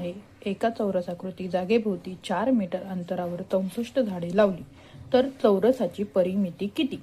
आहे, एका चौरसाकृती जागेभोवती 4 मीटर अंतरावर 64 झाडे लावली तर चौरसाची परिमिती किती?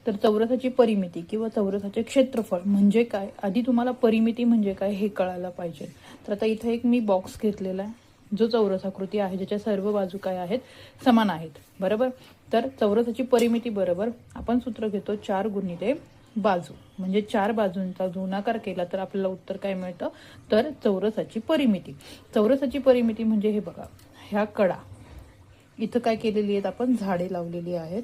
तर चौरसाची परिमिती किंवा चौरसाचे क्षेत्रफळ म्हणजे काय, आधी तुम्हाला परिमिती म्हणजे काय हे कळायला पाहिजे. तर आता इथे एक मी बॉक्स घेतलेला आहे जो चौरसाकृती आहे, ज्याच्या सर्व बाजू काय आहेत, समान आहेत, बरोबर. तर चौरसाची परिमिती बरोबर आपण सूत्र घेतो 4 गुणिले बाजू, म्हणजे 4 बाजूंचा गुणाकार केला तर आपल्याला उत्तर काय मिळतं, तर चौरसाची परिमिती. चौरसाची परिमिती म्हणजे हे बघा, ह्या कडा इथं काय केलेली आहेत आपण, झाडे लावलेली आहेत,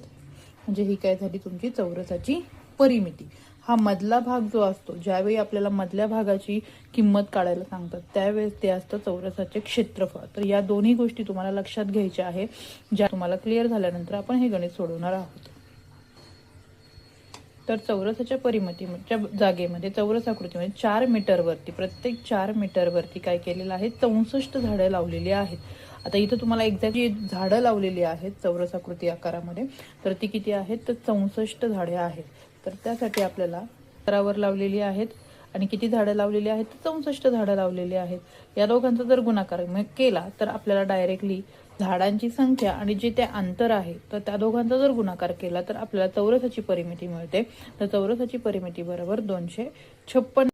म्हणजे ही काय झाली तुमची चौरसाची परिमिती. हा मधला भाग जो असतो, ज्यावेळी आपल्याला मधल्या भागाची किंमत काढायला सांगतात त्यावेळेस ते असतं चौरसाचे क्षेत्रफळ. तर या दोन्ही गोष्टी तुम्हाला लक्षात घ्यायच्या आहे, ज्या तुम्हाला क्लिअर झाल्यानंतर आपण हे गणित सोडवणार आहोत. तर चौरसाच्या परिमितीच्या जागेमध्ये चौरसाकृतीमध्ये 4 मीटरवरती, प्रत्येक 4 मीटरवरती काय केलेलं आहे, 64 झाडं लावलेली आहेत. आता इथं तुम्हाला एक्झॅक्टली झाडं लावलेली आहेत चौरसाकृती आकारामध्ये, तर ती किती आहेत, तर 64 झाडे आहेत. तर त्यासाठी आपल्याला अंतरावर लावलेली आहेत आणि किती झाडं लावलेली आहेत, 64 झाडं लावलेली आहेत. या दोघांचा जर गुणाकार केला तर आपल्याला डायरेक्टली झाडांची संख्या आणि जे ते अंतर आहे तर त्या दोघांचा जर गुणाकार केला तर आपल्याला चौरसाची परिमिती मिळते. तर चौरसाची परिमिती बरोबर 256.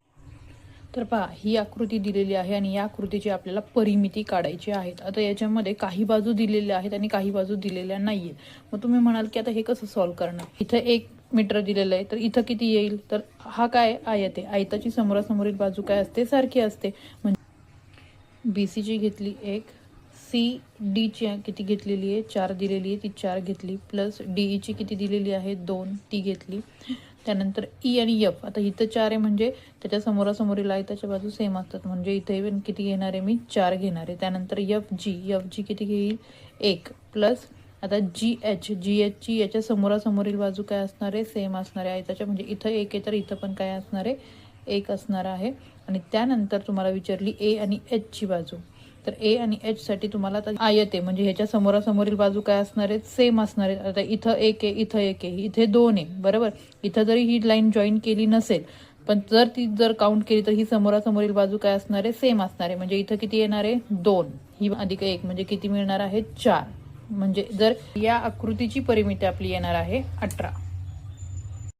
तर पहा, ही आकृती दिलेली आहे आणि या आकृतीची आपल्याला परिमिती काढायची आहे. आता याच्यामध्ये काही बाजू दिलेल्या आहेत आणि काही बाजू दिलेल्या नाहीये. मग तुम्ही म्हणाल की आता हे कसं सॉल्व्ह करणार, इथं 1 मीटर दिलेलं आहे तर इथं किती येईल, तर हा काय आयत आहे, आयताची समोरासमोरील बाजू काय असते, सारखी असते. म्हणजे BC ची घेतली 1, CD ची किती घेतलेली आहे, 4 दिलेली आहे, ती 4 घेतली, प्लस DE ची किती दिलेली आहे, 2, ती घेतली. त्यानंतर E आणि F, आता इथं 4 आहे म्हणजे त्याच्या समोरासमोरील आयताच्या बाजू सेम असतात, म्हणजे इथे किती घेणार आहे मी, 4 घेणार आहे. त्यानंतर FG किती घेईल, 1, प्लस आता GH ची याच्या समोरासमोरील बाजू काय असणार आहे, सेम असणार आहे आयताच्या, म्हणजे इथं 1 आहे तर इथं पण काय असणार आहे, 1 असणार आहे. आणि त्यानंतर तुम्हाला विचारली A आणि H ची बाजू, तर A आणि H साठी तुम्हाला आता आयत आहे म्हणजे ह्याच्या समोरासमोरील बाजू काय असणार आहेत, सेम असणार आहेत. आता इथं 1 आहे, इथं 1 आहे, इथे 2 आहे, बरोबर. इथं जरी ही लाईन जॉईन केली नसेल पण जर काउंट केली तर ही समोरासमोरील बाजू काय असणार आहे, सेम असणार आहे. म्हणजे इथं किती येणार आहे, 2, ही अधिक 1 म्हणजे किती मिळणार आहे, 4. म्हणजे जर या आकृतीची परिमिती आपली येणार आहे 18.